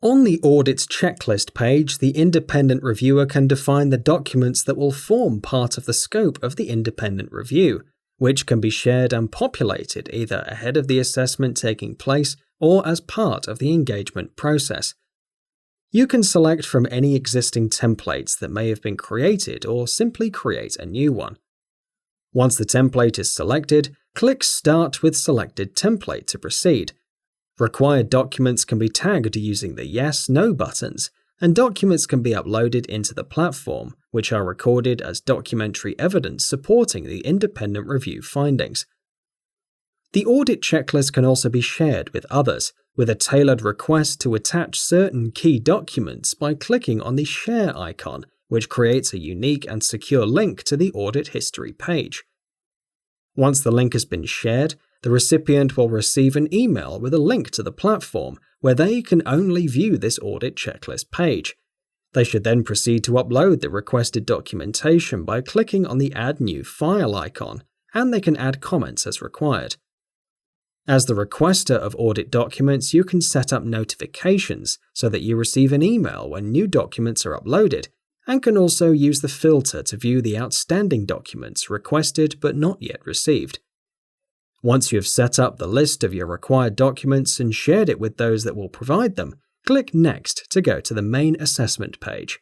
On the Audit Checklist page, the independent reviewer can define the documents that will form part of the scope of the independent review, which can be shared and populated either ahead of the assessment taking place or as part of the engagement process. You can select from any existing templates that may have been created or simply create a new one. Once the template is selected, click Start with Selected Template to proceed. Required documents can be tagged using the Yes/No buttons, and documents can be uploaded into the platform, which are recorded as documentary evidence supporting the independent review findings. The audit checklist can also be shared with others, with a tailored request to attach certain key documents by clicking on the Share icon, which creates a unique and secure link to the audit history page. Once the link has been shared, the recipient will receive an email with a link to the platform where they can only view this audit checklist page. They should then proceed to upload the requested documentation by clicking on the Add New File icon, and they can add comments as required. As the requester of audit documents, you can set up notifications so that you receive an email when new documents are uploaded, and can also use the filter to view the outstanding documents requested but not yet received. Once you have set up the list of your required documents and shared it with those that will provide them, click Next to go to the main assessment page.